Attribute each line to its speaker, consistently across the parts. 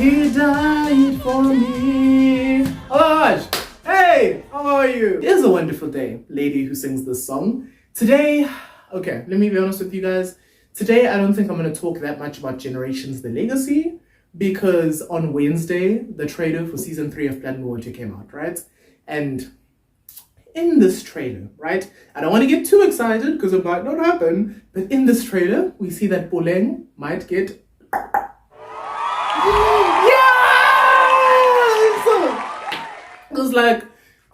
Speaker 1: He died for me. Oh gosh. Hey, how are you? It is a wonderful day, lady who sings this song. Today, okay, let me be honest with you guys. Today, I don't think I'm going to talk that much about Generations The Legacy because on Wednesday, the trailer for season 3 of Blood and Water came out, right? And in this trailer, right, I don't want to get too excited because it might not happen, but in this trailer, we see that Boleng might get... It was like,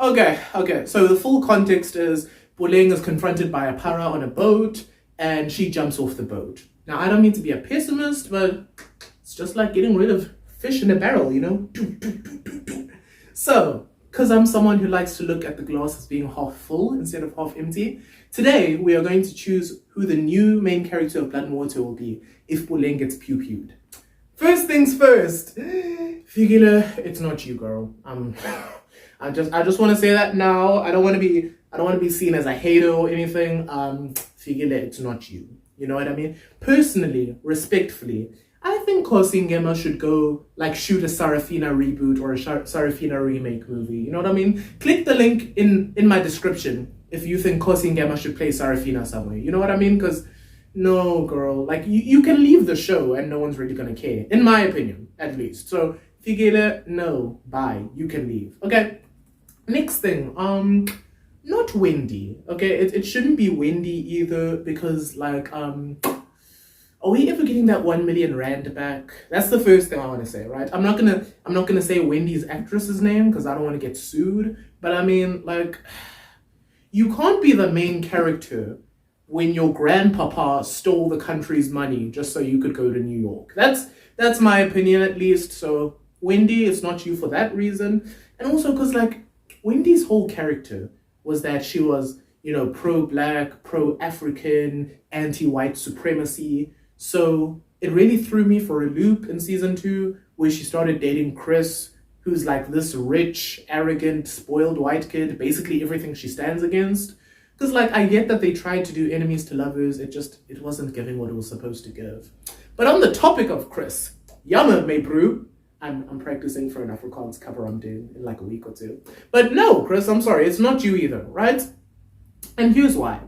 Speaker 1: okay, so the full context is Boleng is confronted by a para on a boat and she jumps off the boat. Now, I don't mean to be a pessimist, but it's just like getting rid of fish in a barrel, you know? So, because I'm someone who likes to look at the glass as being half full instead of half empty, today we are going to choose who the new main character of Blood and Water will be if Boleng gets pew-pewed. First things first, Figile, it's not you, girl. I just want to say that now. I don't want to be seen as a hater or anything. Figile, it's not you. You know what I mean? Personally, respectfully, I think Nkosi Ngema should go like shoot a Sarafina reboot or a Sarafina remake movie. You know what I mean? Click the link in my description if you think Nkosi Ngema should play Sarafina somewhere. You know what I mean? Because no, girl, like you can leave the show and no one's really gonna care, in my opinion, at least. So Figile, no, bye. You can leave. Okay. Next thing, not Wendy. Okay, it shouldn't be Wendy either because like are we ever getting that 1 million rand back? That's the first thing I want to say, right? I'm not gonna say Wendy's actress's name because I don't want to get sued. But I mean, like, you can't be the main character when your grandpapa stole the country's money just so you could go to New York. That's my opinion at least. So Wendy, it's not you for that reason, and also because like Wendy's whole character was that she was, you know, pro-black, pro-African, anti-white supremacy. So it really threw me for a loop in season 2 where she started dating Chris, who's like this rich, arrogant, spoiled white kid, basically everything she stands against. Because like I get that they tried to do enemies to lovers, it wasn't giving what it was supposed to give. But on the topic of Chris, Yama me brew. I'm practicing for an Afrikaans cover I'm doing in like a week or 2. But no, Chris, I'm sorry, it's not you either, right? And here's why.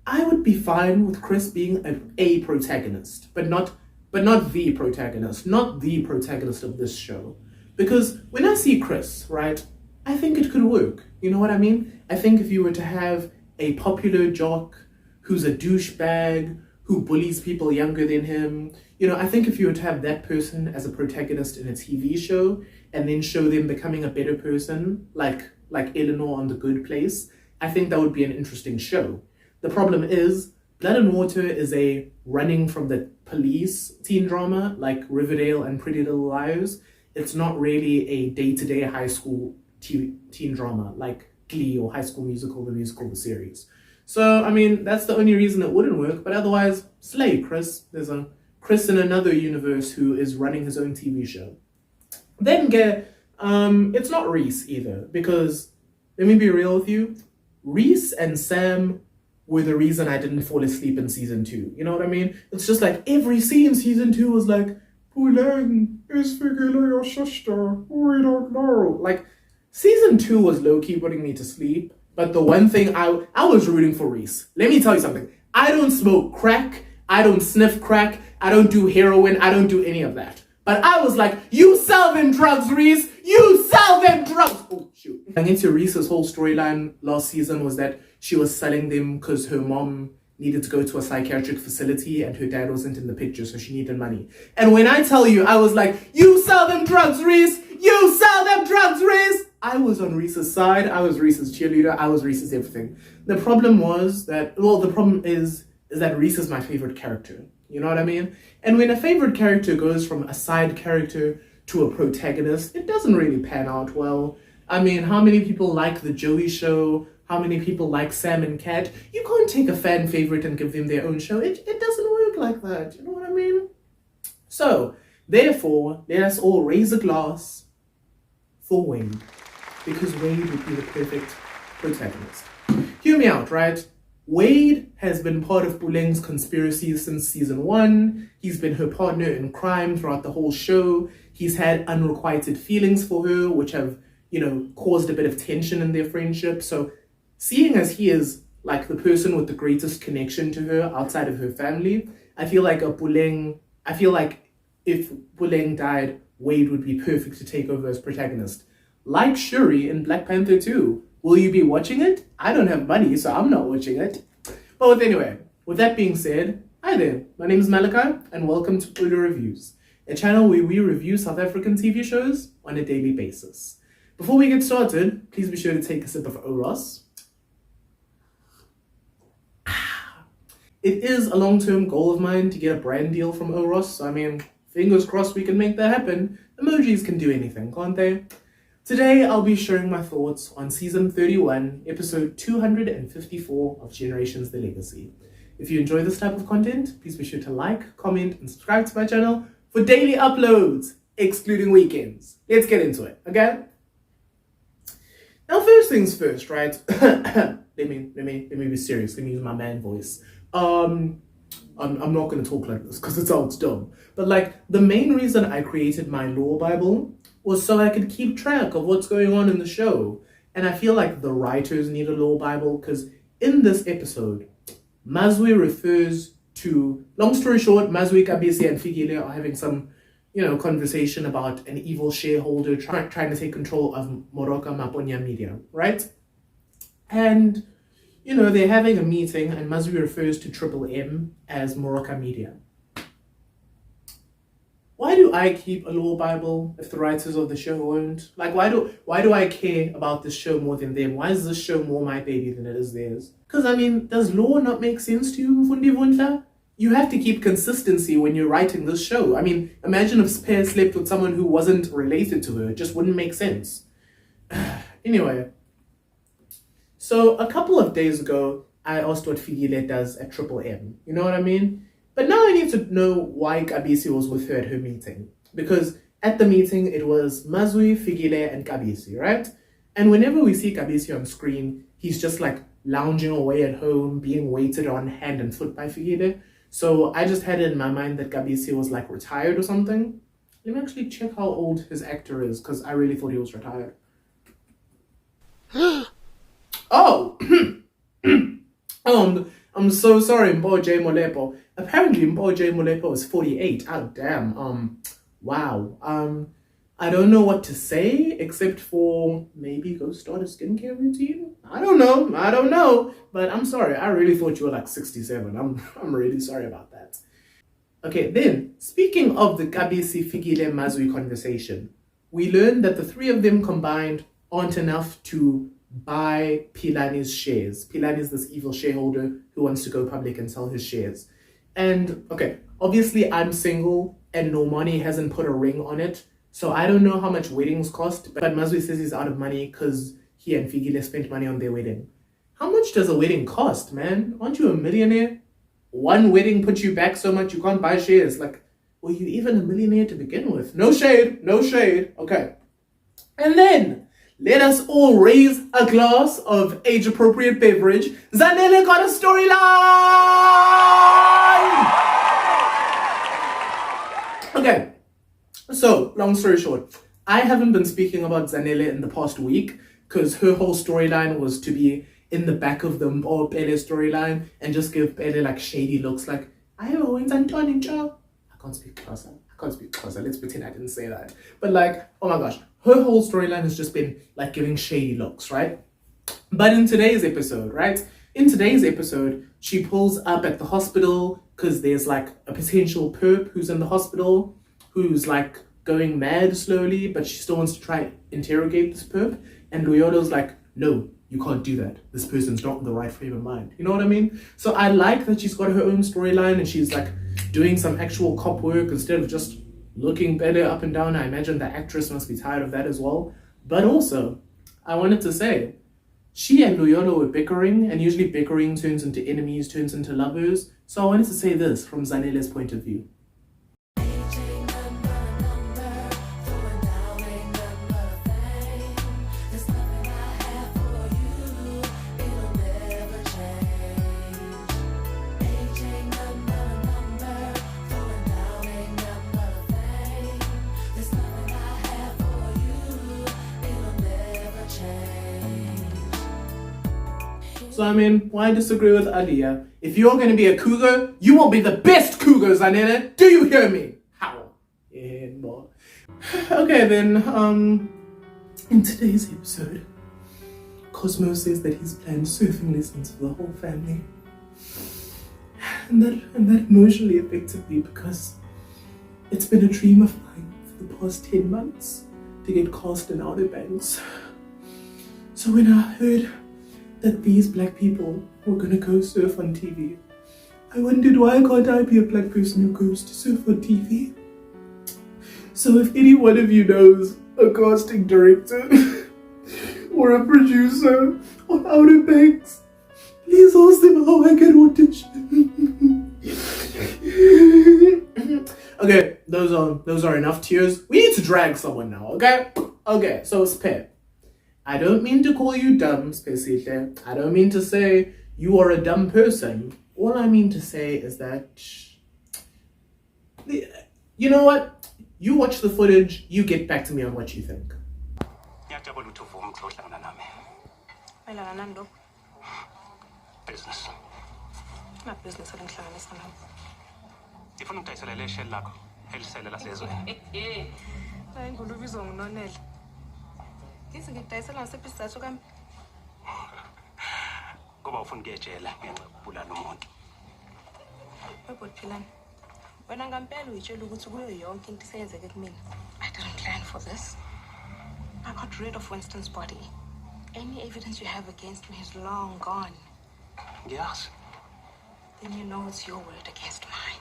Speaker 1: I would be fine with Chris being a protagonist, but not the protagonist, not the protagonist of this show. Because when I see Chris, right, I think it could work. You know what I mean? I think if you were to have a popular jock who's a douchebag, who bullies people younger than him, you know, I think if you were to have that person as a protagonist in a TV show and then show them becoming a better person, like Eleanor on The Good Place, I think that would be an interesting show. The problem is, Blood and Water is a running from the police teen drama like Riverdale and Pretty Little Liars. It's not really a day-to-day high school teen drama like Glee or High School Musical, the musical, the series. So, I mean, that's the only reason it wouldn't work, but otherwise, slay, Chris. There's a Chris in another universe who is running his own TV show. Then, it's not Reese either, because, let me be real with you, Reese and Sam were the reason I didn't fall asleep in season 2. You know what I mean? It's just like every scene in season 2 was like, Boleng is Figile your sister, we don't know. Like, season 2 was low-key putting me to sleep, but the one thing I was rooting for Reese. Let me tell you something. I don't smoke crack. I don't sniff crack. I don't do heroin. I don't do any of that. But I was like, you sell them drugs, Reese. You sell them drugs. Oh, shoot. And into Reese's whole storyline last season was that she was selling them because her mom needed to go to a psychiatric facility and her dad wasn't in the picture, so she needed money. And when I tell you, I was like, you sell them drugs, Reese. You sell them drugs, Reese. I was on Reese's side. I was Reese's cheerleader. I was Reese's everything. The problem was that, well, the problem is that Reese is my favorite character. You know what I mean? And when a favorite character goes from a side character to a protagonist, it doesn't really pan out well. I mean, how many people like The Joey Show? How many people like Sam and Cat? You can't take a fan favorite and give them their own show. It doesn't work like that. You know what I mean? So, therefore, let us all raise a glass for Wayde. Because Wayde would be the perfect protagonist. Hear me out, right? Wayde has been part of Puleng's conspiracy since season 1. He's been her partner in crime throughout the whole show. He's had unrequited feelings for her, which have, caused a bit of tension in their friendship. So seeing as he is like the person with the greatest connection to her outside of her family, I feel like if Puleng died, Wayde would be perfect to take over as protagonist. Like Shuri in Black Panther 2. Will you be watching it? I don't have money, so I'm not watching it. But anyway, with that being said, hi there. My name is Malachi, and welcome to Xulu Reviews, a channel where we review South African TV shows on a daily basis. Before we get started, please be sure to take a sip of Oros. It is a long-term goal of mine to get a brand deal from Oros, so fingers crossed we can make that happen. Emojis can do anything, can't they? Today, I'll be sharing my thoughts on Season 31, Episode 254 of Generations The Legacy. If you enjoy this type of content, please be sure to like, comment, and subscribe to my channel for daily uploads, excluding weekends. Let's get into it, okay? Now, first things first, right? let me be serious. Let me use my man voice. I'm not going to talk like this because it sounds dumb. But the main reason I created my lore Bible was so I could keep track of what's going on in the show. And I feel like the writers need a lore Bible because in this episode, Mazwi refers to, long story short, Mazwi, Kabisi, and Fikile are having some, conversation about an evil shareholder trying to take control of Moroka Maponya Media, right? And, they're having a meeting and Mazwi refers to Triple M as Moroka Media. Why do I keep a lore Bible if the writers of the show won't? Why do I care about this show more than them? Why is this show more my baby than it is theirs? Because, does lore not make sense to you, Mfundi Vunta? You have to keep consistency when you're writing this show. Imagine if Spear slept with someone who wasn't related to her. It just wouldn't make sense. Anyway, so a couple of days ago, I asked what Figile does at Triple M. You know what I mean? But now I need to know why Kabisi was with her at her meeting. Because at the meeting, it was Mazwi, Figile, and Kabisi, right? And whenever we see Kabisi on screen, he's just lounging away at home, being waited on hand and foot by Figile. So I just had it in my mind that Kabisi was retired or something. Let me actually check how old his actor is, because I really thought he was retired. Oh! I'm so sorry, Mpo J. Molepo. Apparently, Mpo J. Molepo is 48. Oh, damn. Wow. I don't know what to say, except for maybe go start a skincare routine? I don't know. But I'm sorry, I really thought you were 67. I'm really sorry about that. Okay, then, speaking of the Kabisi Fikile Mazwi conversation, we learned that the three of them combined aren't enough to buy Pilani's shares. Pilani is this evil shareholder who wants to go public and sell his shares. And, okay, obviously I'm single and Normani hasn't put a ring on it, so I don't know how much weddings cost, but Mazwi says he's out of money because he and Figile spent money on their wedding. How much does a wedding cost, man? Aren't you a millionaire? One wedding puts you back so much you can't buy shares. Were you even a millionaire to begin with? No shade. Okay. And then, let us all raise a glass of age-appropriate beverage. Zanele got a storyline! Okay, so, long story short, I haven't been speaking about Zanele in the past week because her whole storyline was to be in the back of the Pele storyline and just give Pele shady looks I have a wins and turning job. I can't speak closer. Let's pretend I didn't say that. But oh my gosh, her whole storyline has just been giving shady looks, right? But in today's episode, she pulls up at the hospital because there's a potential perp who's in the hospital who's going mad slowly, but she still wants to try interrogate this perp. And Loyolo's no, you can't do that. This person's not in the right frame of mind. You know what I mean? So I like that she's got her own storyline and she's doing some actual cop work instead of just looking better up and down. I imagine the actress must be tired of that as well. But also, I wanted to say, she and Loyolo were bickering, and usually bickering turns into enemies, turns into lovers. So I wanted to say this from Zanele's point of view. So I mean, why disagree with Aliyah? If you're going to be a cougar, you will be the best cougars, Anene. Do you hear me? How? Yeah, boy. Okay then, in today's episode, Cosmo says that he's planned surfing lessons for the whole family. And that emotionally affected me because it's been a dream of mine for the past 10 months to get cast in Outer Banks. So when I heard that these black people were gonna go surf on TV, I wondered, why can't I be a black person who goes to surf on TV? So if any one of you knows a casting director or a producer on Outer Banks, please ask them how I can audition. Okay, those are enough tears. We need to drag someone now, okay? Okay, so Spare. I don't mean to call you dumb, Spesile. I don't mean to say you are a dumb person. All I mean to say is that, you know what? You watch the footage, you get back to me on what you think.
Speaker 2: Business. Not business, I don't care. If you don't say the shell lako, he'll sell us as well. I'm going to be so nonel. This is the sell us a piece of sugar. Go off and get jail and pull out no more. What plan? When I'm going to you look to go young king to say as I get me. I didn't plan for this. I got rid of Winston's body. Any evidence you have against me is long gone. Yes. Then you know it's your word against mine.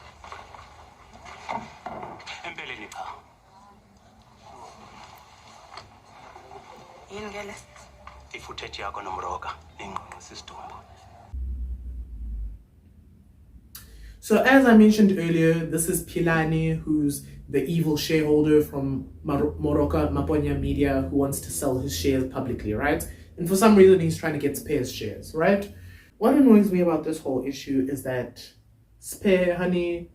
Speaker 1: So as I mentioned earlier, this is Pilani, who's the evil shareholder from Moroka Maponya Media, who wants to sell his shares publicly, right? And for some reason, he's trying to get Spare's shares, right? What annoys me about this whole issue is that, Spare, honey,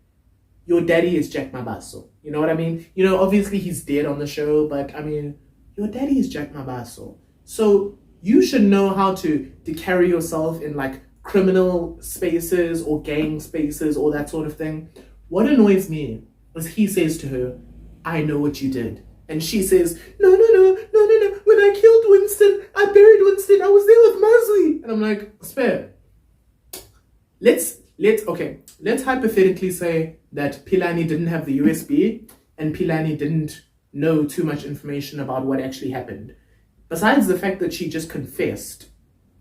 Speaker 1: your daddy is Jack Mabaso. You know what I mean? You know, obviously he's dead on the show, but I mean, your daddy is Jack Mabaso. So you should know how to carry yourself in like criminal spaces or gang spaces or that sort of thing. What annoys me is he says to her, I know what you did. And she says, no. When I killed Winston, I buried Winston. I was there with Mazwi. And I'm like, Spare. Let's hypothetically say that Pilani didn't have the USB and Pilani didn't know too much information about what actually happened. Besides the fact that she just confessed,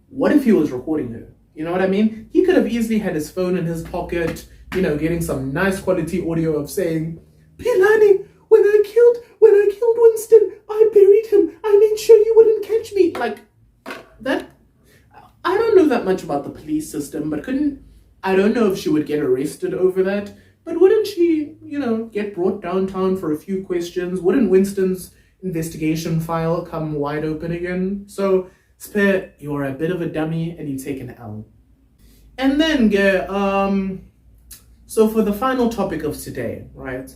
Speaker 1: what if he was recording her? You know what I mean? He could have easily had his phone in his pocket, you know, getting some nice quality audio of saying, Pilani, when I killed Winston, I buried him. I made sure you wouldn't catch me. Like, that, I don't know that much about the police system, but I don't know if she would get arrested over that, but wouldn't she, you know, get brought downtown for a few questions? Wouldn't Winston's investigation file come wide open again? So, Spare, you're a bit of a dummy and you take an L. And then, so for the final topic of today, right,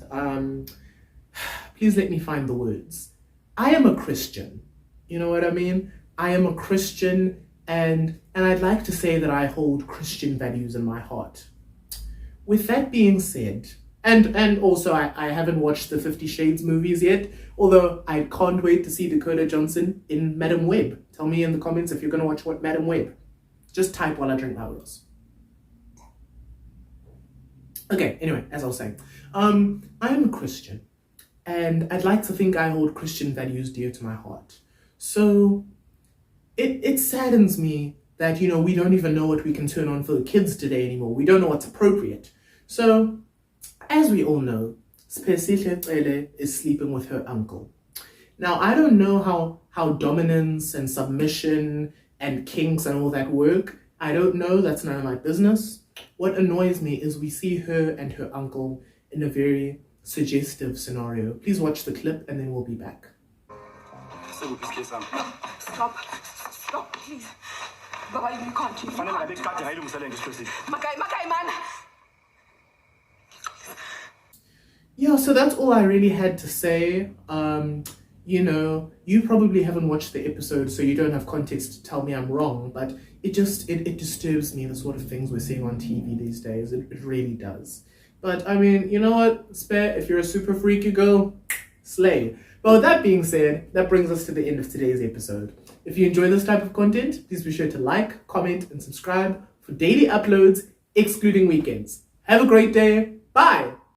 Speaker 1: please let me find the words. I am a Christian. You know what I mean? I am a Christian, and I'd like to say that I hold Christian values in my heart. With that being said, and also I haven't watched the 50 Shades movies yet, although I can't wait to see Dakota Johnson in Madam Web. Tell me in the comments if you're going to watch what Madam Web. Just type while I drink my rose. Okay, anyway, as I was saying, I am a Christian, and I'd like to think I hold Christian values dear to my heart. So it saddens me that, you know, we don't even know what we can turn on for the kids today anymore. We don't know what's appropriate. So, as we all know, Spesihle is sleeping with her uncle. Now, I don't know how dominance and submission and kinks and all that work. I don't know. That's none of my business. What annoys me is we see her and her uncle in a very suggestive scenario. Please watch the clip and then we'll be back.
Speaker 2: Stop, please. Baba, you can't. Makai, man.
Speaker 1: Yeah, so that's all I really had to say. you probably haven't watched the episode, so you don't have context to tell me I'm wrong, but it disturbs me, the sort of things we're seeing on TV these days. It really does. But I mean, you know what, Spare, if you're a super freaky girl, slay. But with that being said, that brings us to the end of today's episode. If you enjoy this type of content, please be sure to like, comment, and subscribe for daily uploads, excluding weekends. Have a great day. Bye!